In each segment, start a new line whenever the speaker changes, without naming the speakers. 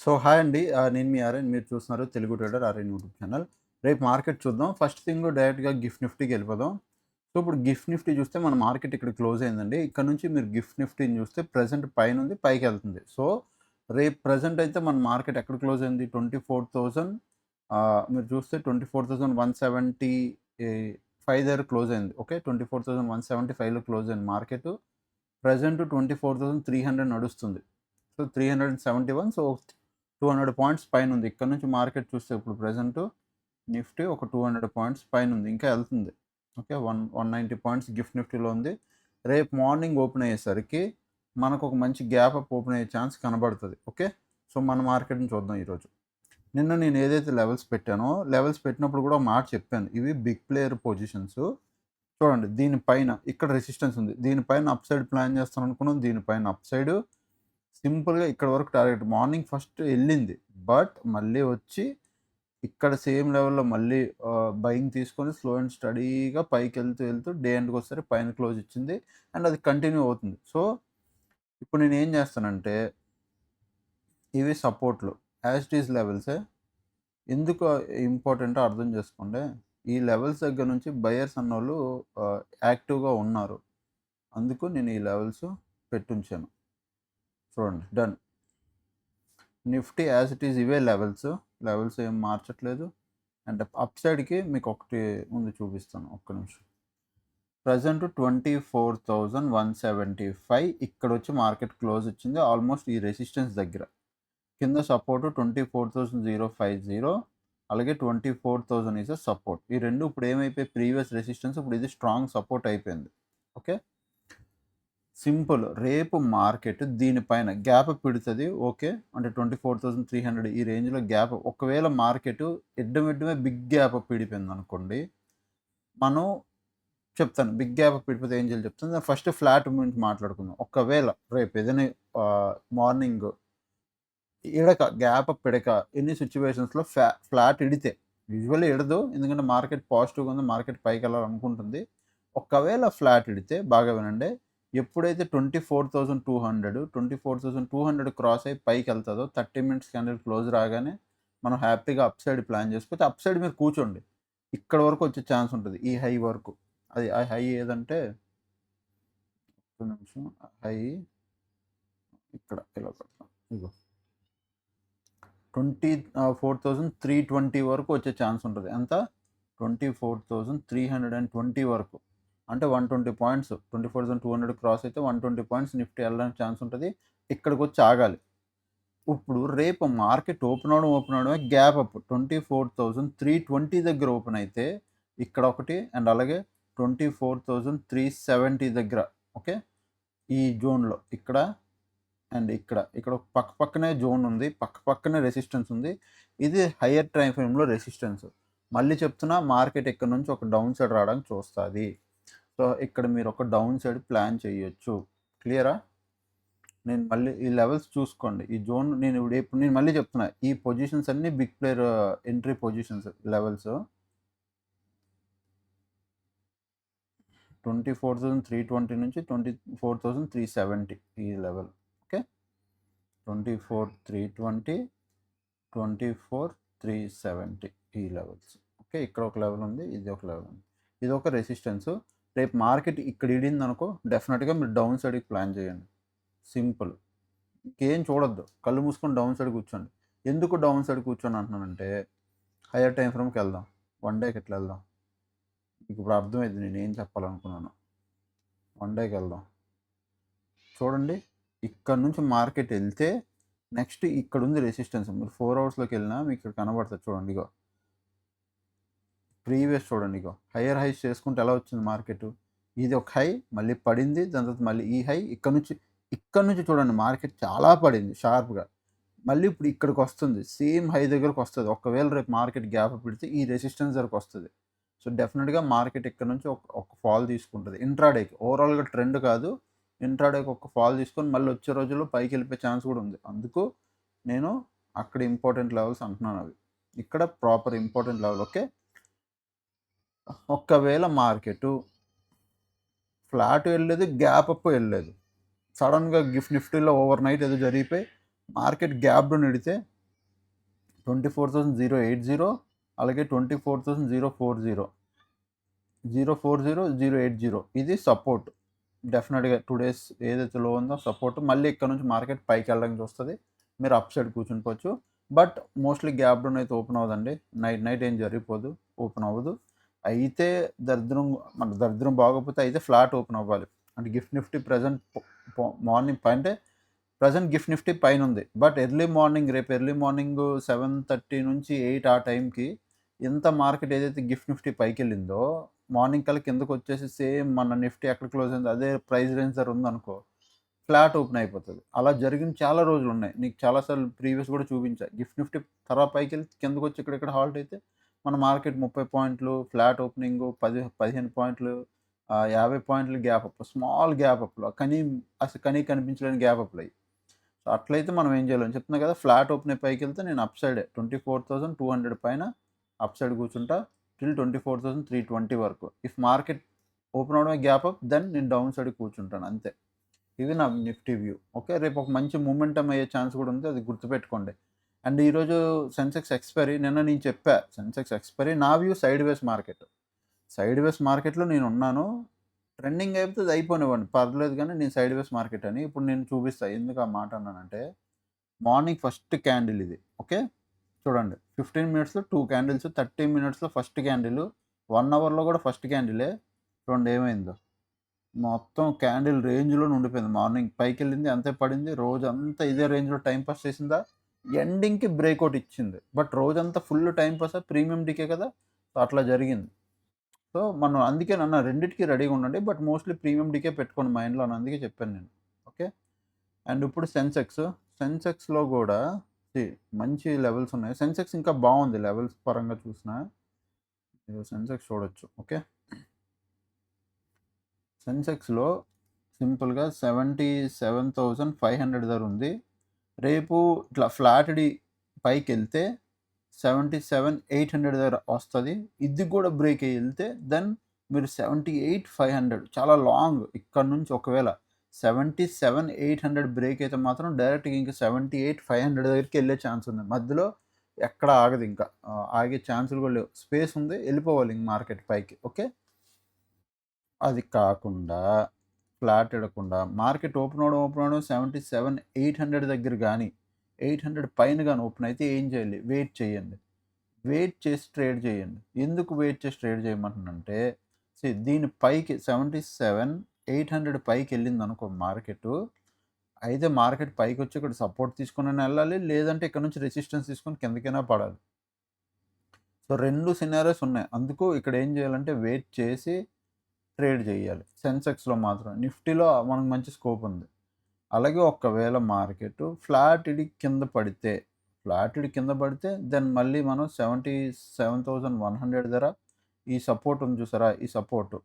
So hi అండి. నేను మీ ఆర్యన్. మీరు చూస్తున్నారు Telugu trader Aryan YouTube channel. రేపు మార్కెట్ చూద్దాం. ఫస్ట్ థింగ్ డైరెక్ట్‌గా గిఫ్ట్ నిఫ్టీకి వెళ్ళిపోదాం. సో ఇప్పుడు గిఫ్ట్ నిఫ్టీ చూస్తే మన మార్కెట్ ఇక్కడ క్లోజ్ అయిందండి. ఇక్కడ నుంచి మీరు గిఫ్ట్ నిఫ్టీని చూస్తే ప్రెజెంట్ పైనుంది, పైకెళ్తుంది. సో రేపు ప్రెజెంట్ అయితే మన మార్కెట్ ఎక్కడ క్లోజ్ అయింది? 24,000 మీరు చూస్తే 24,175 దగ్గర క్లోజ్ అయింది. ఓకే. 24,175లో క్లోజ్ అయింది మార్కెట్. ప్రెజెంట్ 24,300 నడుస్తుంది. సో 371. సో 200 పాయింట్స్ పైన ఉంది. ఇక్కడ నుంచి మార్కెట్ చూస్తే ఇప్పుడు ప్రెజెంట్ నిఫ్టీ ఒక 200 పాయింట్స్ పైన ఉంది. ఇంకా వెళ్తుంది. ఓకే. 190 పాయింట్స్ గిఫ్ట్ నిఫ్టీలో ఉంది. రేపు మార్నింగ్ ఓపెన్ అయ్యేసరికి మనకు ఒక మంచి గ్యాప్ అప్ ఓపెన్ అయ్యే ఛాన్స్ కనబడుతుంది. ఓకే. సో మన మార్కెట్ని చూద్దాం ఈరోజు. నిన్న నేను ఏదైతే లెవెల్స్ పెట్టానో లెవెల్స్ పెట్టినప్పుడు కూడా ఒక మాట చెప్పాను. ఇవి బిగ్ ప్లేయర్ పొజిషన్స్. చూడండి దీనిపైన ఇక్కడ రెసిస్టెన్స్ ఉంది. దీనిపైన అప్ సైడ్ ప్లాన్ చేస్తాను అనుకున్నాం. దీనిపైన అప్ సైడ్ సింపుల్గా ఇక్కడ వరకు టార్గెట్ మార్నింగ్ ఫస్ట్ వెళ్ళింది. బట్ మళ్ళీ వచ్చి ఇక్కడ సేమ్ లెవెల్లో మళ్ళీ బయింగ్ తీసుకొని స్లో అండ్ స్టడీగా పైకి వెళ్తూ డే ఎండ్కి వస్తే పైన క్లోజ్ ఇచ్చింది. అండ్ అది కంటిన్యూ అవుతుంది. సో ఇప్పుడు నేను ఏం చేస్తానంటే ఇవి సపోర్ట్లు యాజ్ ఇట్ ఈస్ లెవెల్సే. ఎందుకు ఇంపార్టెంటో అర్థం చేసుకోండి. ఈ లెవెల్స్ దగ్గర నుంచి బయర్స్ అన్నోళ్ళు యాక్టివ్గా ఉన్నారు. అందుకు నేను ఈ లెవెల్స్ పెట్టుంచాను. చూడండి done. Nifty as it is ఇవే లెవెల్స్ ఏం మార్చట్లేదు. అండ్ అప్ సైడ్కి మీకు ఒకటి ముందు చూపిస్తాను. ఒక్క నిమిషం. ప్రజెంట్ 24,175 ఇక్కడ వచ్చి మార్కెట్ క్లోజ్ వచ్చింది. ఆల్మోస్ట్ ఈ రెసిస్టెన్స్ దగ్గర. కింద సపోర్ట్ 24,050, అలాగే 24,000 ఈజ్ అ సపోర్ట్. ఈ రెండు ఇప్పుడు ఏమైపోయి ప్రీవియస్ రెసిస్టెన్స్, ఇప్పుడు ఇది స్ట్రాంగ్ సపోర్ట్ అయిపోయింది. ఓకే. సింపుల్. రేపు మార్కెట్ దీనిపైన గ్యాప్ పెడుతుంది. ఓకే. అంటే 24,300 ఈ రేంజ్లో గ్యాప్. ఒకవేళ మార్కెట్ ఎడ్డమే బిగ్ గ్యాప్ పిడిపోయింది అనుకోండి, మనం చెప్తాను బిగ్ గ్యాప్ పిడిపోతే ఏం చేయాలి చెప్తాను. ఫస్ట్ ఫ్లాట్ గురించి మాట్లాడుకుందాం. ఒకవేళ రేపు ఏదైనా మార్నింగ్ ఇడక గ్యాప్ పిడక ఎన్ని సిచ్యువేషన్స్లో ఫ్లాట్ ఇడితే, యూజువల్లీ ఇడదు ఎందుకంటే మార్కెట్ పాజిటివ్గా ఉంది, మార్కెట్ పైకి వెళ్ళాలనుకుంటుంది. ఒకవేళ ఫ్లాట్ ఇడితే బాగా వినండి, ఎప్పుడైతే 24,200 క్రాస్ అయ్యి పైకి వెళ్తుందో 30 మినిట్స్ క్యాండిల్ క్లోజ్ రాగానే మనం హ్యాపీగా అప్ సైడ్ ప్లాన్ చేసుకోవచ్చు. అప్ సైడ్ మీరు కూర్చోండి, ఇక్కడ వరకు వచ్చే ఛాన్స్ ఉంటుంది. ఈ హై వరకు. అది ఆ హై ఏదంటే ఒక నిమిషం. హై ఇక్కడ ఇలా పెడతాం. ఇగో 24,320 వరకు వచ్చే ఛాన్స్ ఉంటుంది. ఎంత? 24,320 వరకు. అంటే 120 పాయింట్స్. 24,200 క్రాస్ అయితే 120 పాయింట్స్ నిఫ్టీ వెళ్ళడానికి ఛాన్స్ ఉంటుంది. ఇక్కడికి వచ్చి ఆగాలి. ఇప్పుడు రేపు మార్కెట్ ఓపెన్ అవడమే గ్యాప్ అప్ 24,320 దగ్గర ఓపెన్ అయితే ఇక్కడ ఒకటి, అండ్ అలాగే 24,370 దగ్గర. ఓకే. ఈ జోన్లో ఇక్కడ అండ్ ఇక్కడ పక్కనే జోన్ ఉంది, పక్కనే రెసిస్టెన్స్ ఉంది. ఇది హయ్యర్ టైం ఫ్రేమ్లో రెసిస్టెన్స్. మళ్ళీ చెప్తున్నా, మార్కెట్ ఇక్కడ నుంచి ఒక డౌన్ సైడ్ రావడానికి చూస్తుంది. సో ఇక్కడ మీరు ఒక డౌన్ సైడ్ ప్లాన్ చేయొచ్చు. క్లియరా? నేను మళ్ళీ ఈ లెవెల్స్ చూసుకోండి. ఈ జోన్ ఇప్పుడు నేను మళ్ళీ చెప్తున్నా, ఈ పొజిషన్స్ అన్నీ big player entry positions. Levels 24,320 నుంచి 24,370 ఈ లెవెల్. ఓకే. 24,320, 24,370 ఈ లెవెల్స్. ఓకే. ఇక్కడ ఒక లెవెల్ ఉంది, ఇది ఒక లెవెల్ ఉంది, ఇది ఒక రెసిస్టెన్స్. రేపు మార్కెట్ ఇక్కడ ఇడింది అనుకో, డెఫినెట్గా మీరు డౌన్ సైడ్కి ప్లాన్ చేయండి. సింపుల్. ఇంకేం చూడొద్దు, కళ్ళు మూసుకొని డౌన్ సైడ్ కూర్చోండి. ఎందుకు డౌన్ సైడ్ కూర్చొని అంటున్నానంటే, హయ్యర్ టైం ఫ్రేమ్కి వెళ్దాం. 1 డేకి ఎట్లా వెళ్దాం మీకు ఇప్పుడు అర్థమైంది నేను ఏం చెప్పాలనుకున్నాను. 1 డేకి వెళ్దాం. చూడండి, ఇక్కడ నుంచి మార్కెట్ వెళ్తే నెక్స్ట్ ఇక్కడ ఉంది రెసిస్టెన్స్. మీరు 4 అవర్స్లోకి వెళ్ళినా మీకు ఇక్కడ కనబడుతుంది. చూడండి, ఇగో ప్రీవియస్ చూడండి, ఇగో హయ్యర్ హైస్ చేసుకుంటే ఎలా వచ్చింది మార్కెట్. ఇది ఒక హై, మళ్ళీ పడింది, దాని తర్వాత మళ్ళీ ఈ హై. ఇక్కడ నుంచి చూడండి మార్కెట్ చాలా పడింది షార్ప్గా. మళ్ళీ ఇప్పుడు ఇక్కడికి వస్తుంది, సేమ్ హై దగ్గరకు వస్తుంది. ఒకవేళ రేపు మార్కెట్ గ్యాప్ పెడితే ఈ రెసిస్టెన్స్ దగ్గరకు వస్తుంది. సో డెఫినెట్గా మార్కెట్ ఇక్కడ నుంచి ఒక ఫాల్ తీసుకుంటుంది. ఇంట్రాడేకి ఓవరాల్గా ట్రెండ్ కాదు, ఇంట్రాడేకి ఒక ఫాల్ తీసుకొని మళ్ళీ వచ్చే రోజుల్లో పైకి వెళ్ళిపోయే ఛాన్స్ కూడా ఉంది. అందుకు నేను అక్కడ ఇంపార్టెంట్ లెవెల్స్ అంటున్నాను. అవి ఇక్కడ ప్రాపర్ ఇంపార్టెంట్ లెవెల్. ఓకే. ఒకవేళ మార్కెట్ ఫ్లాట్ వెళ్ళలేదు, గ్యాప్ అప్ వెళ్ళలేదు, సడన్గా గిఫ్ట్ నిఫ్టీలో ఓవర్ నైట్ ఏదో జరిగిపోయి మార్కెట్ గ్యాప్ డౌన్ ఎడితే 24,080 అలాగే 24,040 040 ఇది సపోర్ట్. డెఫినెట్‌గా 2 డేస్ ఏదైతే లో ఉందో సపోర్ట్ మళ్ళీ ఇక్కడ నుంచి మార్కెట్ పైకి వెళ్ళడానికి చూస్తది. మీరు అప్ సైడ్ కూర్చుండిపోవచ్చు. బట్ మోస్ట్‌లీ గ్యాప్ డౌన్ అయితే ఓపెన్ అవ్వదండి. నైట్ ఏం జరిగిపోదు. ఓపెన్ అవ్వదు. అయితే మన దరిద్రం బాగోకపోతే అయితే ఫ్లాట్ ఓపెన్ అవ్వాలి. అంటే గిఫ్ట్ నిఫ్టీ ప్రెజెంట్ మార్నింగ్ అంటే ప్రెజెంట్ గిఫ్ట్ నిఫ్టీ పైనుంది. బట్ రేపు ఎర్లీ మార్నింగ్ 7:30 నుంచి 8 ఆ టైంకి ఎంత మార్కెట్ ఏదైతే గిఫ్ట్ నిఫ్టీ పైకెళ్ళిందో మార్నింగ్ కల్లా కిందకొచ్చేసి సేమ్ మన నిఫ్టీ ఎక్కడ క్లోజ్ అయిందో అదే ప్రైస్ రేంజ్ దగ్గర ఉందనుకో, ఫ్లాట్ ఓపెన్ అయిపోతది. అలా జరిగిన చాలా రోజులున్నాయి. నీకు చాలా సార్లు ప్రీవియస్ కూడా చూపించా. గిఫ్ట్ నిఫ్టీ తర్వాత పైకెళ్ళి కిందకొచ్చి ఇక్కడ హాల్ట్ అయితే మన మార్కెట్ 30 పాయింట్లు ఫ్లాట్ ఓపెనింగు 15 పాయింట్లు 50 పాయింట్లు గ్యాప్ అప్. స్మాల్ గ్యాప్ అప్‌లో అసలు కనిపించలేని గ్యాప్ అప్‌లయి. సో, అట్లయితే మనం ఏం చేయాలని చెప్తున్నా కదా! ఫ్లాట్ ఓపెన్ అయ్యి పైకెళ్తే నేను అప్ సైడే 24,200 పైన అప్ సైడ్ కూర్చుంటా టిల్ 24,320 వరకు. ఇఫ్ మార్కెట్ ఓపెన్ అవ్వడమే గ్యాప్ అప్ దెన్ నేను డౌన్ సైడ్ కూర్చుంటాను అంతే. ఇది నా నిఫ్టీ వ్యూ. ఓకే. రేపు ఒక మంచి మొమెంటమ్ అయ్యే ఛాన్స్ కూడా ఉంది. అది గుర్తుపెట్టుకోండి. అండ్ ఈరోజు సెన్సెక్స్ ఎక్స్‌పైరీ నిన్న నేను చెప్పా. సెన్సెక్స్ ఎక్స్‌పైరీ నా వ్యూ సైడ్ వేస్ మార్కెట్. సైడ్ వేస్ మార్కెట్‌లో నేనున్నాను. ట్రెండింగ్ అయిపోతే అది అయిపోనివ్వండి. పర్లేదు గానీ నేను సైడ్ వేస్ మార్కెట్ అని. ఇప్పుడు నేను చూపిస్తా. ఎందుకు ఆ మాట అన్నానంటే మార్నింగ్ ఫస్ట్ క్యాండిల్ ఇది. ఓకే. చూడండి 15 మినిట్స్‌లో 2 క్యాండిల్స్, 30 మినిట్స్‌లో ఫస్ట్ క్యాండిల్, 1 అవర్‌లో కూడా ఫస్ట్ క్యాండిలే. చూడండి ఏమైందో. మొత్తం క్యాండిల్ రేంజ్‌లోనే ఉండిపోయింది. మార్నింగ్ పైకెళ్ళింది అంతే పడింది. రోజంతా ఇదే రేంజ్‌లో టైమ్ పాస్ చేసిందా, ఎండింగ్‌కి బ్రేక్‌ఔట్ ఇచ్చింది. బట్ రోజంతా ఫుల్ టైమ్ పాసా ప్రీమియం డీకే కదా! సో, అట్లా జరిగింది. సో, మనం అందుకేనన్నా రెండిటికి రెడీగా ఉండండి. బట్ మోస్ట్‌లీ ప్రీమియం డీకే పెట్టుకోండి మైండ్‌లో అని అందుకే చెప్పాను నేను. ఓకే. అండ్ ఇప్పుడు సెన్సెక్స్‌లో గూడా మంచి లెవెల్స్ ఉన్నాయి. సెన్సెక్స్ ఇంకా బావుంది లెవెల్స్ పరంగా చూసినా. మీరు సెన్సెక్స్ చూడొచ్చు. ఓకే. సెన్సెక్స్‌లో సింపుల్‌గా 77,500 దగ్గర ఉంది. రేపు ఇట్లా ఫ్లాట్‌డి పైకెళ్తే 77,800 దగ్గర వస్తది. ఇది కూడా బ్రేక్ అయ్యి ఎళ్తే దెన్ మీరు 78,500 చాలా లాంగ్ ఇక్కడ నుంచి ఒకవేళ 77,800 బ్రేక్ అయితే మాత్రం డైరెక్ట్‌గా ఇంక 78,500 దగ్గరికి ఎళ్ళే ఛాన్స్ ఉంది. మధ్యలో ఎక్కడ ఆగదు ఇంకా. ఆగే ఛాన్సులు కూడా లేవు. స్పేస్ ఉంది. ఎళ్ళిపోవాలి ఇంక మార్కెట్ పైకి. ఓకే. అది కాకుండా ఫ్లాట్ ఎడకుండా మార్కెట్ ఓపెన్ అవ్వడం 77,800 దగ్గర గానీ, 800 పైన గాని ఓపెన్ అయితే ఏం చేయాలి? వెయిట్ చేయండి. వెయిట్ చేసి ట్రేడ్ చేయండి. ఎందుకు వెయిట్ చేసి ట్రేడ్ చేయమంటున్నానంటే, దీని పైకి 77,800 పైకెళ్ళిందనుకో మార్కెటు, అయితే మార్కెట్ పైకొచ్చి ఇక్కడ సపోర్ట్ తీసుకొనైనా ఎళ్ళాలి. లేదంటే ఇక్కడ నుంచి రెసిస్టెన్స్ తీసుకొని కిందకైనా పడాలి. సో, 2 సినారియోస్ ఉన్నాయి. అందుకు ఇక్కడ ఏం చేయాలంటే వెయిట్ చేసి ట్రేడ్ చేయాలి. సెన్సెక్స్‌లో మాత్రం. నిఫ్టీలో మనకు మంచి స్కోప్ ఉంది. అలాగే ఒకవేళ మార్కెట్ ఫ్లాట్‌డి కింద పడితే దెన్ మళ్ళీ మనం 77,100 దగ్గర ఈ సపోర్ట్ ఉంది చూసారా? ఈ సపోర్ట్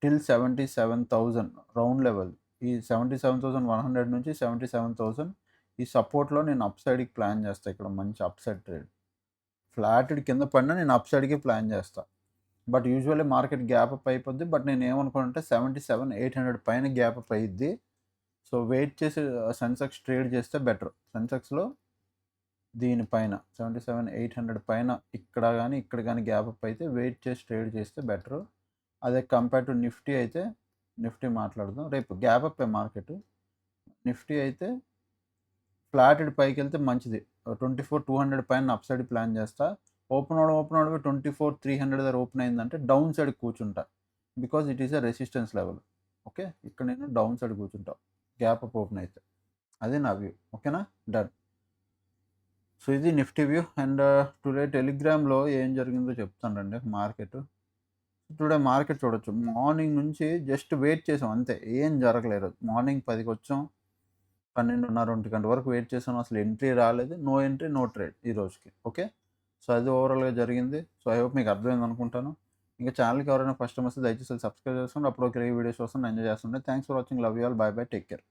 టిల్ 77,000 రౌండ్ లెవెల్. ఈ 77,100 నుంచి 77,000 ఈ సపోర్ట్‌లో నేను అప్ సైడ్‌కి ప్లాన్ చేస్తా. ఇక్కడ మంచి అప్ సైడ్ ట్రేడ్. ఫ్లాట్‌డి కింద పడినా నేను అప్ సైడ్‌కి ప్లాన్ చేస్తా. But usually market gap up అయిపోద్ది. బట్ నేను ఏమనుకున్నానంటే 77,800 పైన గ్యాప్ అప్ అయ్యిద్ది. సో, వెయిట్ చేసి సెన్సెక్స్ ట్రేడ్ చేస్తే బెటర్. సెన్సెక్స్‌లో దీనిపైన 77,800 పైన ఇక్కడ గాని గ్యాప్ అప్ అయితే వెయిట్ చేసి ట్రేడ్ చేస్తే బెటరు. అదే కంపేర్ టు నిఫ్టీ అయితే నిఫ్టీ మాట్లాడదాం. రేపు గ్యాప్ అప్పే మార్కెట్. నిఫ్టీ అయితే ఫ్లాట్‌డ్ పైకెళ్తే మంచిది. 24,200 పైన అప్ సైడ్ ప్లాన్ చేస్తా. ఓపెన్ అవడమే 24,300 దగ్గర ఓపెన్ అయిందంటే డౌన్ సైడ్ కూర్చుంటా. Because it is a resistance level. Okay. ఇక్కడ నేను డౌన్ సైడ్ కూర్చుంటా. గ్యాప్ అప్ ఓపెన్ అయితే. అది నా వ్యూ. ఓకేనా? డన్. సో, ఇది నిఫ్టీ వ్యూ. అండ్ టుడే టెలిగ్రామ్‌లో ఏం జరిగిందో చెప్తానండి మార్కెట్. టుడే మార్కెట్ చూడొచ్చు. మార్నింగ్ నుంచి జస్ట్ వెయిట్ చేసాం అంతే. ఏం జరగలేదు. మార్నింగ్ 10కి వచ్చాం. 12:30, 1 గంట వరకు వెయిట్ చేసాను. అసలు ఎంట్రీ రాలేదు. నో ఎంట్రీ, నో ట్రేడ్ ఈ రోజుకి. ఓకే. సో, అది ఓవరాల్‌గా జరిగింది. సో, ఐ హోప్ మీకు అర్థమైంది అనుకుంటాను. ఇంకా ఛానల్‌కి ఎవరైనా ఫస్ట్ టైమ్ వస్తే దయచేసి సబ్స్క్రైబ్ చేసుకోండి. అప్పుడు వీడియోస్ వస్తాను ఎంజాయ్ చేస్తుండే. Thanks for watching. Love you all. By by. Take care.